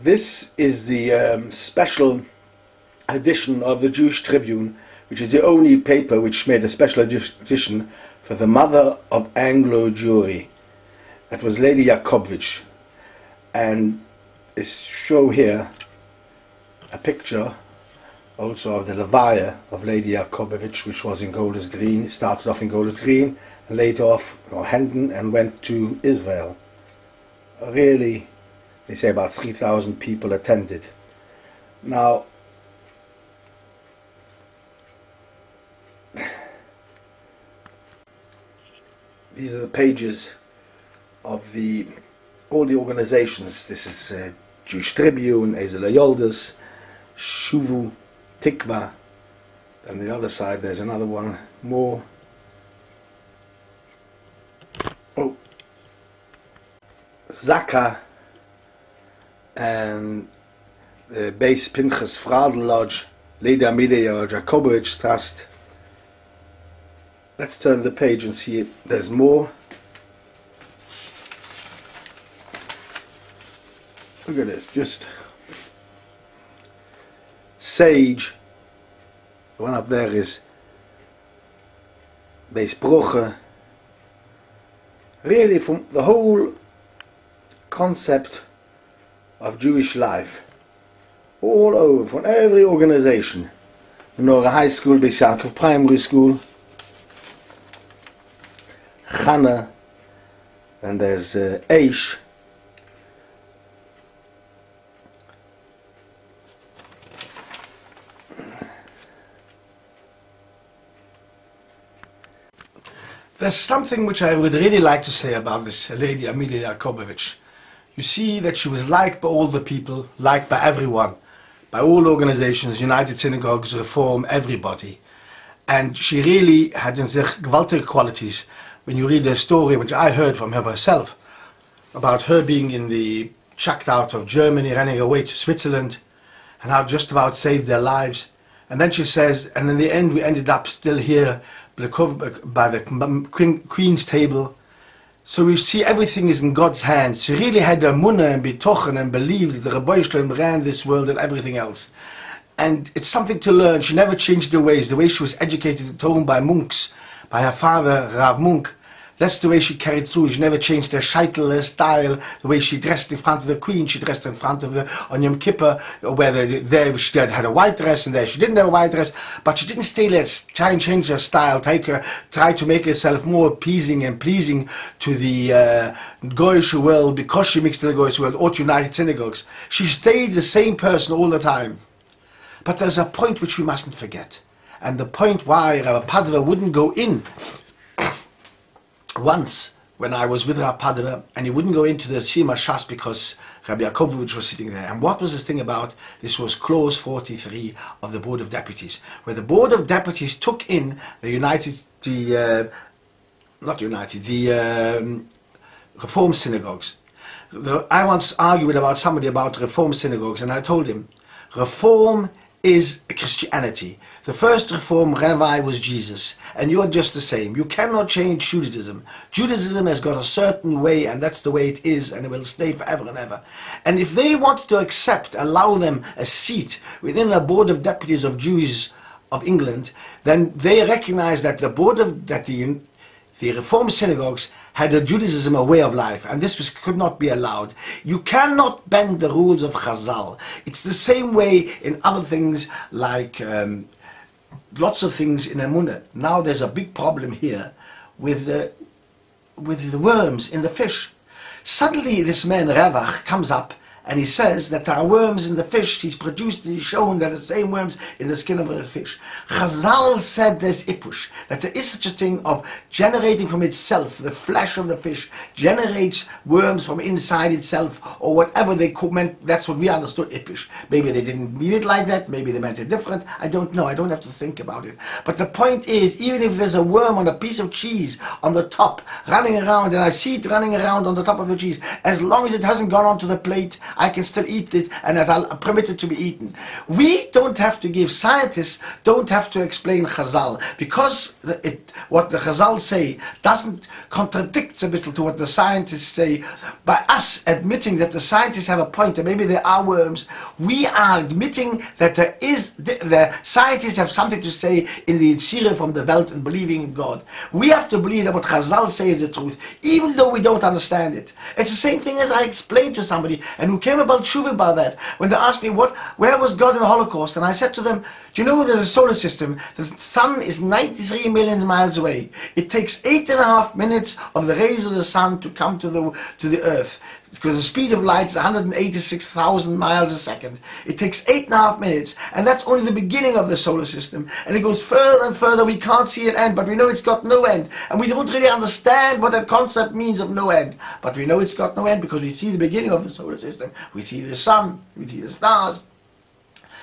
This is the special edition of the Jewish Tribune, which is the only paper which made a special edition for the mother of Anglo Jewry. That was Lady Jakobovits. And it's show here a picture also of the Levaya of Lady Jakobovits, which was in Golders Green. It started off in Golders Green and later off Hendon and went to Israel. Really, they say about 3,000 people attended. Now, these are the pages of all the organizations. This is Jewish Tribune, Ezel Yoldas, Shuvu, Tikva, and the other side there's another one more. Oh, Zaka and the Beis Pinchas Fradel Lodge, Lady Amelia Jakobovits Trust. Let's turn the page and see it. There's more. Look at this, just Sage. The one up there is Beis Broche. Really, from the whole concept of Jewish life, all over, from every organization. Menorah High School, Beis Yaakov Primary School, Chana, and there's Eish. There's something which I would really like to say about this Lady Amelia Jakobovits. You see that she was liked by all the people, liked by everyone, by all organizations, United Synagogues, Reform, everybody. And she really had in zich gewaltige qualities. When you read the story, which I heard from her myself, about her being chucked out of Germany, running away to Switzerland, and how just about saved their lives. And then she says, and in the end we ended up still here by the Queen's table. So we see everything is in God's hands. She really had emunah and bitochen and believed that the Rebbe Shalom ran this world and everything else. And it's something to learn. She never changed the way she was educated at home by monks, by her father, Rav Munk. That's the way she carried through. She never changed her shaitel, her style, the way she dressed in front of the Queen. She dressed in front of on Yom Kippur, where there she had a white dress and there she didn't have a white dress. But she didn't stay there, try and change her style, try to make herself more appeasing and pleasing to the Goyish world because she mixed in the Goyish world or to United Synagogues. She stayed the same person all the time. But there's a point which we mustn't forget. And the point why Rabbi Padva wouldn't go in once when I was with Rabbi Padva, and he wouldn't go into the Shema Shas because Rabbi Jakobovits was sitting there. And what was this thing about? This was clause 43 of the Board of Deputies, where the Board of Deputies took in the Reform synagogues. I once argued about somebody about Reform synagogues, and I told him, Reform is Christianity. The first Reform Rabbi was Jesus, and you're just the same. You cannot change Judaism. Judaism has got a certain way, and that's the way it is, and it will stay forever and ever. And if they want to allow them a seat within a Board of Deputies of Jews of England, then they recognize that the Reform synagogues had a Judaism, a way of life, and this could not be allowed. You cannot bend the rules of Chazal. It's the same way in other things, like lots of things in Emunah. Now there's a big problem here with the worms in the fish. Suddenly this man Ravach comes up and he says that there are worms in the fish. He's shown that the same worms in the skin of a fish. Chazal said there's ipush, that there is such a thing of generating from itself, the flesh of the fish generates worms from inside itself, or whatever they meant. That's what we understood ipush. Maybe they didn't mean it like that, maybe they meant it different. I don't know, I don't have to think about it. But the point is, even if there's a worm on a piece of cheese on the top, running around, and I see it running around on the top of the cheese, as long as it hasn't gone onto the plate, I can still eat it and that I'll permit it to be eaten. We don't have to give, scientists don't have to explain Chazal, because what the Chazal say doesn't contradict a bit to what the scientists say. By us admitting that the scientists have a point, and maybe there are worms, we are admitting that the scientists have something to say in the Yitzirah from the Welt and believing in God. We have to believe that what Chazal say is the truth, even though we don't understand it. It's the same thing as I explained to somebody and who came about tshuva about that when they asked me where was God in the Holocaust, and I said to them, do you know there's a solar system? The sun is 93 million miles away. It takes 8.5 minutes of the rays of the sun to come to the earth, because the speed of light is 186,000 miles a second. It takes 8.5 minutes, and that's only the beginning of the solar system. And it goes further and further. We can't see an end, but we know it's got no end. And we don't really understand what that concept means of no end. But we know it's got no end because we see the beginning of the solar system. We see the sun, we see the stars.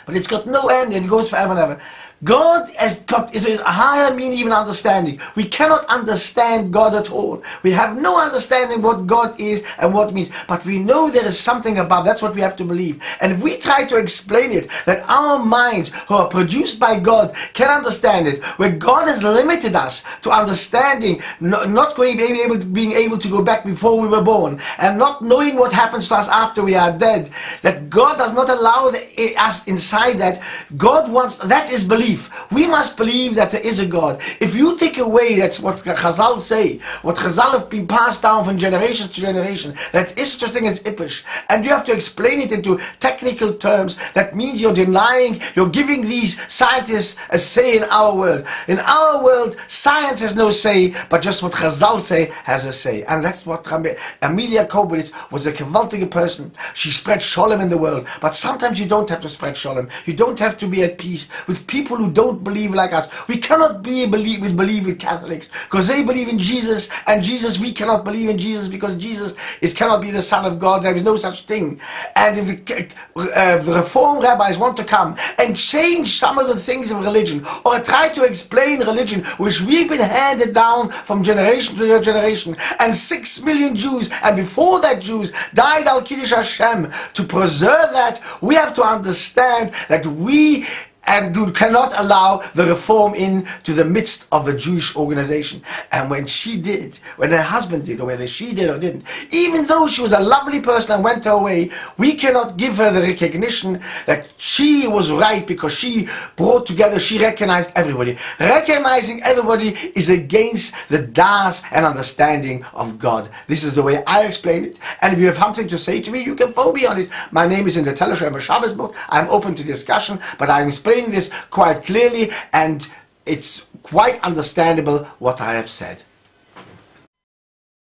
But it's got no end, and it goes forever and ever. God is a higher meaning, even understanding. We cannot understand God at all. We have no understanding what God is and what it means. But we know there is something above. That's what we have to believe. And if we try to explain it, that our minds, who are produced by God, can understand it, where God has limited us to understanding, being able to go back before we were born, and not knowing what happens to us after we are dead, that God does not allow us inside that. God wants, that is belief. We must believe that there is a God. If you take away, that's what Chazal say, what Chazal have been passed down from generation to generation, that is such a thing as Ippish, and you have to explain it into technical terms, that means you're denying, you're giving these scientists a say in our world. In our world, science has no say, but just what Chazal say has a say. And that's what Amelia Jakobovits was, a gewaltige person. She spread shalom in the world, but sometimes you don't have to spread shalom. You don't have to be at peace with people who don't believe like us. We cannot believe with Catholics because they believe in Jesus, and Jesus, we cannot believe in Jesus because Jesus cannot be the Son of God. There is no such thing. And if the Reform rabbis want to come and change some of the things of religion, or try to explain religion which we've been handed down from generation to generation, and 6 million Jews, and before that Jews, died al Kiddush Hashem, to preserve that, we have to understand that we cannot allow the Reform into the midst of a Jewish organization. And when she did, when her husband did, or whether she did or didn't, even though she was a lovely person and went her way, we cannot give her the recognition that she was right because she brought together, she recognized everybody. Recognizing everybody is against the das and understanding of God. This is the way I explain it. And if you have something to say to me, you can phone me on it. My name is in the Teleshem Shabbos book. I'm open to discussion, but I'm explaining this quite clearly, and it's quite understandable what I have said.